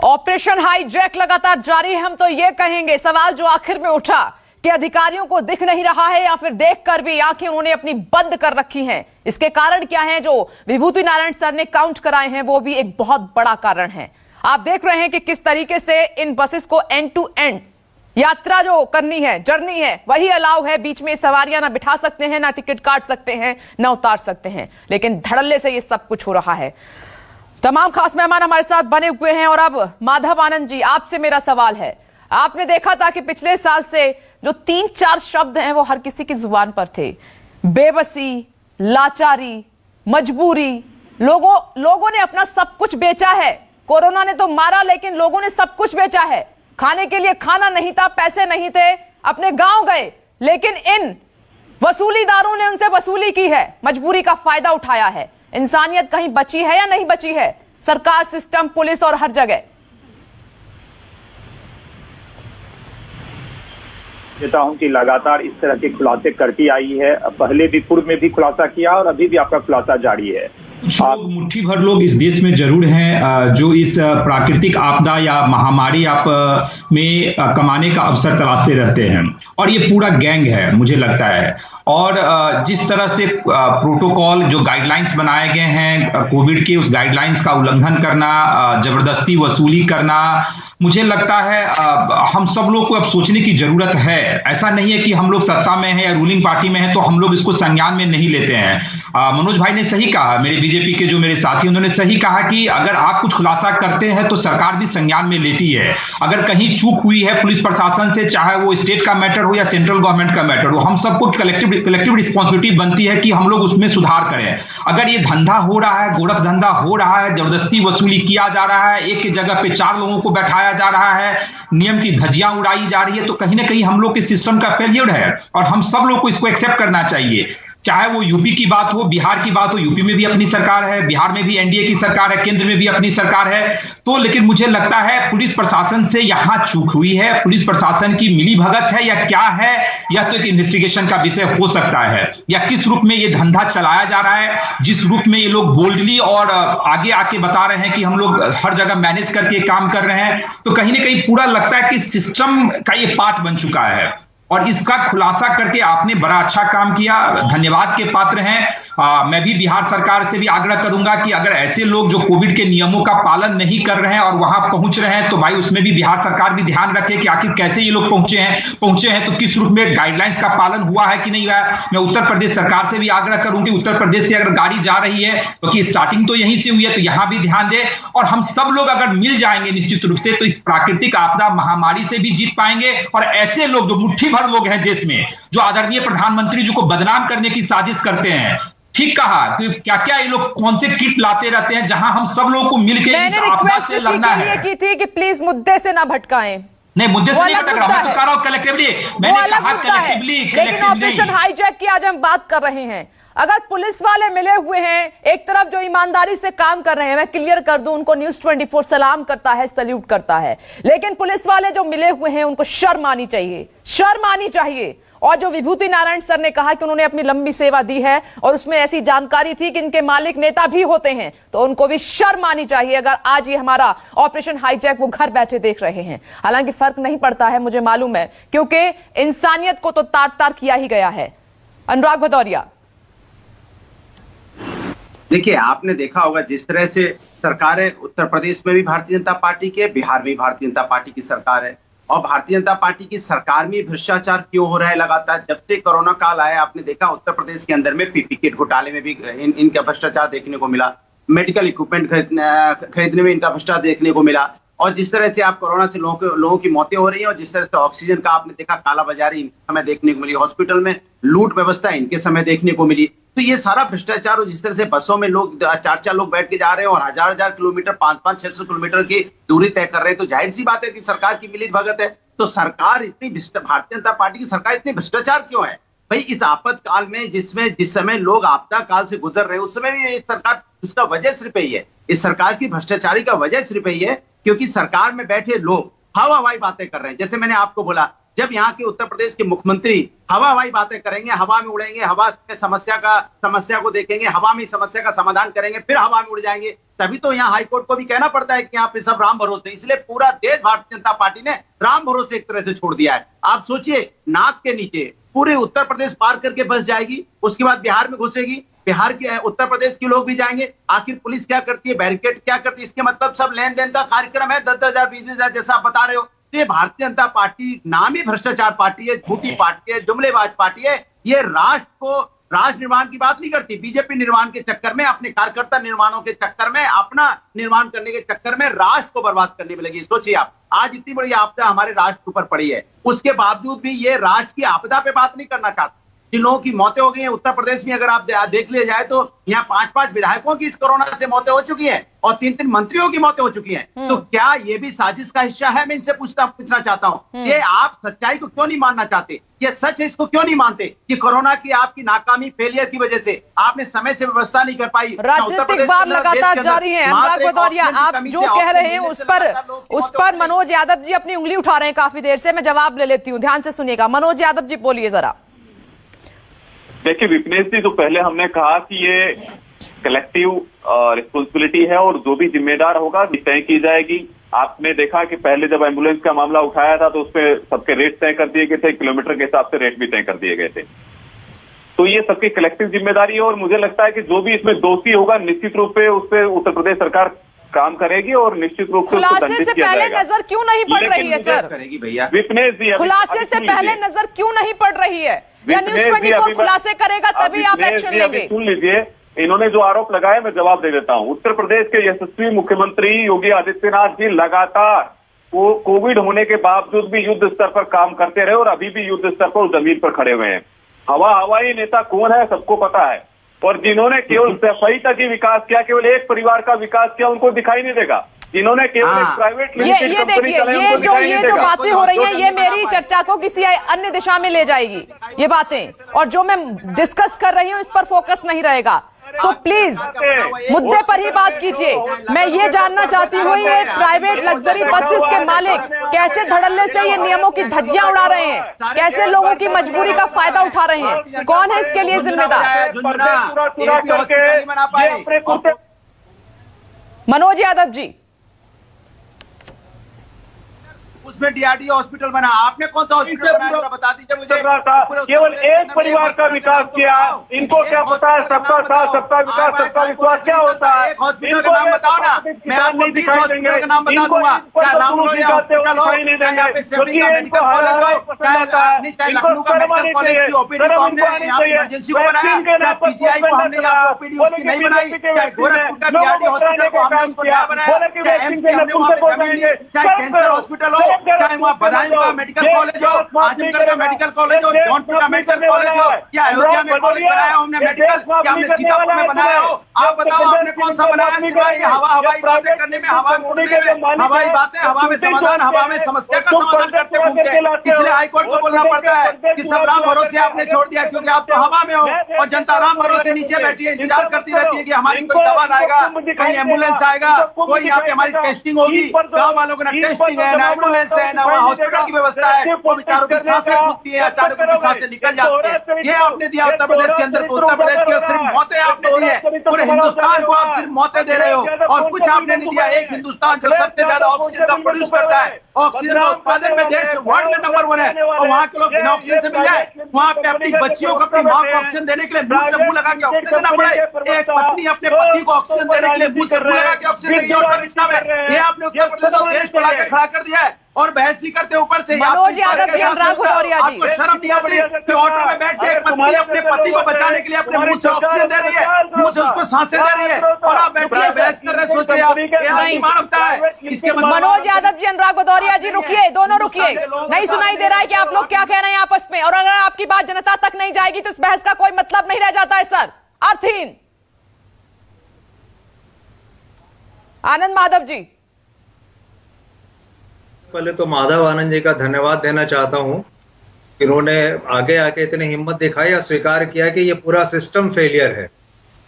Operation hijack लगातार जारी है। हम तो ये कहेंगे, सवाल जो आखिर में उठा कि अधिकारियों को दिख नहीं रहा है या फिर देखकर भी आंखें उन्होंने अपनी बंद कर रखी हैं, इसके कारण क्या है? जो विभूति नारायण सर ने काउंट कराए हैं वो भी एक बहुत बड़ा कारण है। आप देख रहे हैं कि किस तरीके से इन बसेस को एंड टू एंड यात्रा जो करनी है, जर्नी है, वही अलाउ है। बीच में सवारियां ना बिठा सकते हैं, ना टिकट काट सकते हैं, ना उतार सकते हैं, लेकिन धड़ल्ले से ये सब कुछ हो रहा है। तमाम खास मेहमान हमारे साथ बने हुए हैं। और अब माधव आनंद जी, आपसे मेरा सवाल है, आपने देखा था कि पिछले साल से जो 3-4 शब्द हैं वो हर किसी की जुबान पर थे, बेबसी, लाचारी, मजबूरी। लोगों ने अपना सब कुछ बेचा है। कोरोना ने तो मारा, लेकिन लोगों ने सब कुछ बेचा है। खाने के लिए खाना नहीं था, पैसे नहीं थे, अपने गांव गए, लेकिन इन वसूलीदारों ने उनसे वसूली की है, मजबूरी का फायदा उठाया है। इंसानियत कहीं बची है या नहीं बची है? सरकार, सिस्टम, पुलिस और हर जगह। कहता हूं कि लगातार इस तरह के खुलासे करती आई है। पहले भी पूर्व में भी खुलासा किया और अभी भी आपका खुलासा जारी है। कुछ लोग, मुट्ठी भर लोग इस देश में जरूर हैं जो इस प्राकृतिक आपदा या महामारी में कमाने का अवसर तलाशते रहते हैं, और ये पूरा गैंग है मुझे लगता है। और जिस तरह से प्रोटोकॉल, जो गाइडलाइंस बनाए गए हैं कोविड के, उस गाइडलाइंस का उल्लंघन करना, जबरदस्ती वसूली करना, मुझे लगता है हम सब लोग को अब सोचने की जरूरत है। ऐसा नहीं है कि हम लोग सत्ता में हैं या रूलिंग पार्टी में हैं तो हम लोग इसको संज्ञान में नहीं लेते हैं। मनोज भाई ने सही कहा, मेरे बीजेपी के जो मेरे साथी, उन्होंने सही कहा कि अगर आप कुछ खुलासा करते हैं तो सरकार भी संज्ञान में लेती है। अगर कहीं चूक हुई है पुलिस प्रशासन से, चाहे वो स्टेट का मैटर हो या सेंट्रल गवर्नमेंट का मैटर हो, हम सबको कलेक्टिव रिस्पॉन्सिबिलिटी बनती है कि हम लोग उसमें सुधार करें। अगर ये धंधा हो रहा है, गोरख धंधा हो रहा है, जबरदस्ती वसूली किया जा रहा है, एक जगह पे 4 लोगों को बैठाया जा रहा है, नियम की धज्जियां उड़ाई जा रही है, तो कहीं ना कहीं हम लोग के सिस्टम का फेलियर है और हम सब लोग को इसको एक्सेप्ट करना चाहिए। चाहे वो यूपी की बात हो, बिहार की बात हो, यूपी में भी अपनी सरकार है, बिहार में भी एनडीए की सरकार है, केंद्र में भी अपनी सरकार है। तो लेकिन मुझे लगता है पुलिस प्रशासन से यहां चूक हुई है। पुलिस प्रशासन की मिलीभगत है या क्या है, यह तो एक इन्वेस्टिगेशन का विषय हो सकता है, या किस रूप में ये धंधा चलाया जा रहा है, जिस रूप में ये लोग बोल्डली और आगे आके बता रहे हैं कि हम लोग हर जगह मैनेज करके काम कर रहे हैं, तो कहीं ना कहीं पूरा लगता है कि सिस्टम का ये पार्ट बन चुका है। और इसका खुलासा करके आपने बड़ा अच्छा काम किया, धन्यवाद के पात्र हैं। मैं भी बिहार सरकार से भी आग्रह करूंगा कि अगर ऐसे लोग जो कोविड के नियमों का पालन नहीं कर रहे हैं और वहां पहुंच रहे हैं, तो भाई उसमें भी बिहार सरकार भी ध्यान रखे कि आखिर कैसे ये लोग पहुंचे हैं तो किस रूप में गाइडलाइंस का पालन हुआ है कि नहीं हुआ है। मैं उत्तर प्रदेश सरकार से भी आग्रह करूं कि उत्तर प्रदेश से अगर गाड़ी जा रही है तो स्टार्टिंग तो यहीं से हुई है, तो यहां भी ध्यान दे। और हम सब लोग अगर मिल जाएंगे निश्चित रूप से, तो इस प्राकृतिक आपदा महामारी से भी जीत पाएंगे। और ऐसे लोग जो मुट्ठी भर लोग हैं देश में, जो आदरणीय प्रधानमंत्री जी को बदनाम करने की साजिश करते हैं, ठीक कहा कि क्या क्या ये लोग कौन से किट लाते रहते हैं जहां हम सब लोगों को मिलकर इस आपदा से लड़ना है। की थी कि प्लीज मुद्दे से ना भटकाएं। नहीं, मुद्दे से नहीं भटक रहा, मैं तो कह रहा हूं कलेक्टिवली, मैंने कहा कलेक्टिवली। लेकिन ऑपरेशन हाईजैक की आज हम बात कर रहे हैं। अगर पुलिस वाले मिले हुए हैं, एक तरफ जो ईमानदारी से काम कर रहे हैं, मैं क्लियर कर दूं, उनको न्यूज़ 24 सलाम करता है, सल्यूट करता है, लेकिन पुलिस वाले जो मिले हुए हैं उनको शर्म आनी चाहिए, शर्म आनी चाहिए। और जो विभूति नारायण सर ने कहा कि उन्होंने अपनी लंबी सेवा दी है और उसमें ऐसी जानकारी थी कि इनके मालिक नेता भी होते हैं, तो उनको भी शर्म आनी चाहिए अगर आज ये हमारा ऑपरेशन हाईजैक वो घर बैठे देख रहे हैं। हालांकि फर्क नहीं पड़ता है, मुझे मालूम है, क्योंकि इंसानियत को तो तार तार किया ही गया है। अनुराग भदौरिया, देखिए, आपने देखा होगा जिस तरह से सरकार है, उत्तर प्रदेश में भी भारतीय जनता पार्टी की है, बिहार में भी भारतीय जनता पार्टी की सरकार है। और भारतीय जनता पार्टी की सरकार में भ्रष्टाचार क्यों हो रहा है लगातार? जब से कोरोना काल आया, आपने देखा उत्तर प्रदेश के अंदर में पीपी किट घोटाले में भी इनका भ्रष्टाचार देखने को मिला, मेडिकल इक्विपमेंट खरीदने में इनका भ्रष्टाचार देखने को मिला। और जिस तरह से आप कोरोना से लोगों की मौतें हो रही हैं, और जिस तरह से ऑक्सीजन का आपने देखा कालाबाजारी इनके समय देखने को मिली, हॉस्पिटल में लूट व्यवस्था इनके समय देखने को मिली। तो ये सारा भ्रष्टाचार, और जिस तरह से बसों में लोग 4-4 लोग बैठ के जा रहे हैं और 1000-1000 किलोमीटर, 500-500, 600 किलोमीटर की दूरी तय कर रहे हैं, तो जाहिर सी बात है कि सरकार की मिलीभगत है। तो सरकार इतनी भारतीय जनता पार्टी की सरकार इतनी भ्रष्टाचार क्यों है भाई? इस आपातकाल में जिस समय लोग आपदा काल से गुजर रहे हैं, उस समय भी सरकार, उसका वजह सिर्फ यही है, इस सरकार की भ्रष्टाचारी का वजह सिर्फ यही है क्योंकि सरकार में बैठे लोग हवा हवाई बातें कर रहे हैं। जैसे मैंने आपको बोला, जब यहाँ के उत्तर प्रदेश के मुख्यमंत्री हवाई बातें करेंगे, हवा में उड़ेंगे, हवा में समस्या को देखेंगे, हवा में समस्या का समाधान करेंगे, फिर हवा में उड़ जाएंगे, तभी तो यहाँ हाईकोर्ट को भी कहना पड़ता है कि यहाँ पे सब राम भरोसे। इसलिए पूरा देश भारतीय जनता पार्टी ने राम भरोसे एक तरह से छोड़ दिया है। आप सोचिए, नाक के नीचे पूरे उत्तर प्रदेश पार करके बस जाएगी, उसके बाद बिहार में घुसेगी, बिहार के उत्तर प्रदेश के लोग भी जाएंगे। आखिर पुलिस क्या करती है, बैरिकेड क्या करती है? इसके मतलब सब लेन देन का कार्यक्रम है, 10,000 20,000 जैसा आप बता रहे हो। तो ये भारतीय जनता पार्टी नाम ही भ्रष्टाचार पार्टी है, झूठी पार्टी है, जुमलेबाज पार्टी है। ये राष्ट्र निर्माण की बात नहीं करती। बीजेपी निर्माण के चक्कर में, अपने कार्यकर्ता निर्माणों के चक्कर में, अपना निर्माण करने के चक्कर में राष्ट्र को बर्बाद करने में लगी। सोचिए आप, आज इतनी बड़ी आपदा हमारे राष्ट्र के ऊपर पड़ी है, उसके बावजूद भी ये राष्ट्र की आपदा पे बात नहीं करना चाहते। जिन लोगों की मौतें हो गई हैं उत्तर प्रदेश में, अगर आप देख लिया जाए तो यहाँ 5-5 विधायकों की इस कोरोना से मौतें हो चुकी हैं और 3-3 मंत्रियों की मौतें हो चुकी हैं। तो क्या ये भी साजिश का हिस्सा है? मैं इनसे पूछना चाहता हूँ, ये आप सच्चाई को क्यों नहीं मानना चाहते? ये सच है, इसको क्यों नहीं मानते कि कोरोना की आपकी नाकामी, फेलियर की वजह से आपने समय से व्यवस्था नहीं कर पाई? राजनीतिक वार लगातार जारी है। अनुराग भदौरिया, आप जो कह रहे हैं उस पर मनोज यादव जी अपनी उंगली उठा रहे हैं काफी देर से। मैं जवाब ले लेती हूँ, ध्यान से सुनिएगा। मनोज यादव जी बोलिए जरा। देखिए विपनेश जी, तो पहले हमने कहा कि ये कलेक्टिव रिस्पॉन्सिबिलिटी है और जो भी जिम्मेदार होगा तय की जाएगी। आपने देखा कि पहले जब एम्बुलेंस का मामला उठाया था तो उसपे सबके रेट तय कर दिए गए थे, किलोमीटर के हिसाब से रेट भी तय कर दिए गए थे। तो ये सबकी कलेक्टिव जिम्मेदारी है और मुझे लगता है कि जो भी इसमें दोषी होगा निश्चित रूप से उस पर उत्तर प्रदेश सरकार काम करेगी और निश्चित रूप से उसको दंडित किया जाएगा। नजर क्यों नहीं पड़ रही है सर? करेगी भैया विपनेश जी, खुलासे से पहले नजर क्यों नहीं पड़ रही है? या न्यूज़ 24 खुलासे करेगा तभी आप एक्शन लेंगे? सुन लीजिए, इन्होंने जो आरोप लगाया मैं जवाब दे देता हूं। उत्तर प्रदेश के यशस्वी मुख्यमंत्री योगी आदित्यनाथ जी लगातार वो कोविड होने के बावजूद भी युद्ध स्तर पर काम करते रहे और अभी भी युद्ध स्तर पर जमीन पर खड़े हुए हैं। हवाई नेता कौन है सबको पता है, और जिन्होंने केवल सफाई तक ही विकास किया, केवल एक परिवार का विकास किया, उनको दिखाई नहीं देगा। जिन्होंने केवल एक प्राइवेट लिमिटेड कंपनी चलाई, ये जो बातें हो रही हैं, ये मेरी चर्चा को किसी अन्य दिशा में ले जाएगी ये बातें, और जो मैं डिस्कस कर रही हूँ इस पर फोकस नहीं रहेगा। सो प्लीज मुद्दे पर ही बात कीजिए। मैं ये जानना चाहती हूँ, ये प्राइवेट लग्जरी बसेस के मालिक कैसे धड़ल्ले से ये नियमों की धज्जियां उड़ा रहे हैं, कैसे लोगों की मजबूरी का फायदा उठा रहे हैं, कौन है इसके लिए जिम्मेदार? मनोज यादव जी, उसमें डीआरडीओ हॉस्पिटल बना, आपने कौन सा हॉस्पिटल बनाया बता दीजिए मुझे। केवल एक परिवार का विकास किया, इनको क्या पता है सबका साथ सबका विकास सबका विश्वास क्या होता है? हॉस्पिटल का नाम बताओ ना, मैं आपको 20 हॉस्पिटल का नाम बता दूंगा। क्या रामलोहिया हॉस्पिटल हो, क्या यहाँ पे सेफ्टी का मेडिकल कॉलेज हो, चाहे लखनऊ का मेडिकल कॉलेज की ओपीडी को हमने यहाँ इमरजेंसी को बनाया, क्या पीजीआई को हमने यहाँ ओपीडी उसकी नहीं बनाई, चाहे गोरखपुर का बीआरडी हॉस्पिटल को हमने उसको नया बनाया, चाहे एम्स की हमने वहाँ पे जमीन ली, चाहे कैंसर हॉस्पिटल हो, चाहे वहाँ बदायूं का मेडिकल कॉलेज हो, आजमगढ़ का मेडिकल कॉलेज हो, जौनपुर का मेडिकल कॉलेज हो, या अयोध्या में कॉलेज बनाया हो हमने मेडिकल, क्या हमने सीतापुर में बनाया हो? आप बताओ आपने कौन सा बनाया? सिवाय हवाई बातें करने में, हवा में उड़ने में, हवाई बातें, हवा में समाधान, हवा में समस्या का समाधान करते घूमते। इसलिए हाईकोर्ट को बोलना पड़ता है कि सब राम भरोसे आपने छोड़ दिया, क्योंकि आप तो हवा में हो और जनता राम भरोसे नीचे बैठी है, इंतजार करती रहती है कि हमारी कोई दवा आएगा, कहीं एम्बुलेंस आएगा, कोई यहाँ पे हमारी टेस्टिंग होगी। गाँव वालों को ना टेस्टिंग है, ना एम्बुलेंस है, ना वहाँ हॉस्पिटल की व्यवस्था है, वो बेचारों की सांसें फूलती है, अचानक उनकी सांसें निकल जाती है। ये आपने दिया उत्तर प्रदेश के अंदर, उत्तर प्रदेश की सिर्फ मौतें आपने दी है, पूरे हिंदुस्तान को आप सिर्फ मौतें दे रहे हो और कुछ आपने नहीं दिया। एक हिंदुस्तान जो सबसे ज्यादा ऑक्सीजन का प्रोड्यूस करता है, ऑक्सीजन का उत्पादन में देश वर्ल्ड में नंबर 1 है, और वहाँ के लोग बिना ऑक्सीजन से मिल जाए, वहाँ पे अपनी बच्चियों को, अपनी माँ को ऑक्सीजन देने के लिए मुंह से मुंह लगा के ऑक्सीजन देना पड़े। एक पत्नी अपने पति को ऑक्सीजन देने के लिए मुंह से मुंह लगा के ऑक्सीजन देगी ऑटो रिक्शा में। ये आपने उत्तर प्रदेश और देश को लाकर खड़ा कर दिया है और बहस भी करते ऊपर से। मनोज यादव जी, अनुराग भदौरिया जी, आपको शर्म नहीं आती कि ऑटो में बैठ के एक पत्नी अपने पति को बचाने के लिए अपने मुंह से ऑक्सीजन दे रही है, मुंह से उसको सांसें दे रही है, और आप बैठ के बहस कर रहे? सोचिए आप, ये मानवता है? इसके मनोज यादव जी, अनुराग भदौरिया जी, रुकिए, दोनों रुकिए। नहीं सुनाई दे रहा है कि आप लोग क्या कह रहे हैं आपस में, और अगर आपकी बात जनता तक नहीं जाएगी तो इस बहस का कोई मतलब नहीं रह जाता है सर, अर्थहीन। आनंद माधव जी, पहले तो माधव आनंद जी का धन्यवाद देना चाहता हूं, इन्होंने आगे आके इतनी हिम्मत दिखाई और स्वीकार किया कि ये पूरा सिस्टम फेलियर है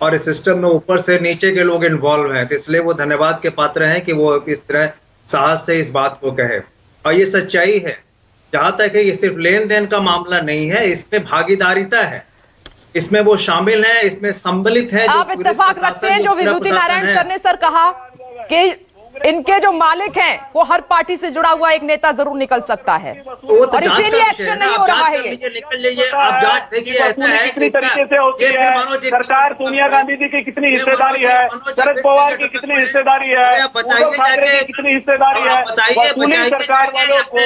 और इस सिस्टम में ऊपर से नीचे के लोग इन्वॉल्व हैं, तो इसलिए वो धन्यवाद के पात्र हैं कि वो इस तरह साहस से इस बात को कहे। और ये सच्चाई है जहां तक है ये सिर्फ लेन देन का मामला नहीं है, इसमें भागीदारिता है, इसमें वो शामिल है, इसमें सम्मिलित है। आप इत्तेफाक रखते हैं जो विभूति नारायण सर ने सर कहा कि इनके जो मालिक हैं वो हर पार्टी से जुड़ा हुआ एक नेता जरूर निकल सकता है और इसीलिए एक्शन नहीं हो रहा है। निकल लीजिए, आप जांच देखिए। ऐसा है कितनी तरीके से होती है, सरकार सोनिया गांधी जी की कितनी हिस्सेदारी है, शरद पवार की कितनी हिस्सेदारी है, उद्धव ठाकरे की कितनी हिस्सेदारी है, वसूली सरकार वालों को,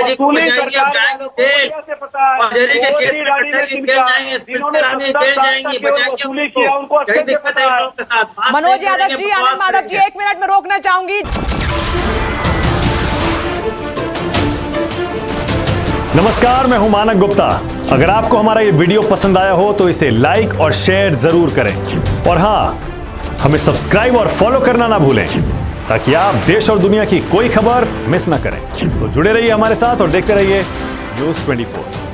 वसूली सरकार वालों को कैसे पता है, जिन्होंने वसूली किया उनको अच्छे से पता है। मनोज यादव जी, आनंद माधव जी, 1 मिनट में रोकना चाहूंगी। नमस्कार, मैं हूं मानक गुप्ता। अगर आपको हमारा ये वीडियो पसंद आया हो तो इसे लाइक और शेयर जरूर करें और हां, हमें सब्सक्राइब और फॉलो करना ना भूलें ताकि आप देश और दुनिया की कोई खबर मिस ना करें। तो जुड़े रहिए हमारे साथ और देखते रहिए न्यूज़ 24।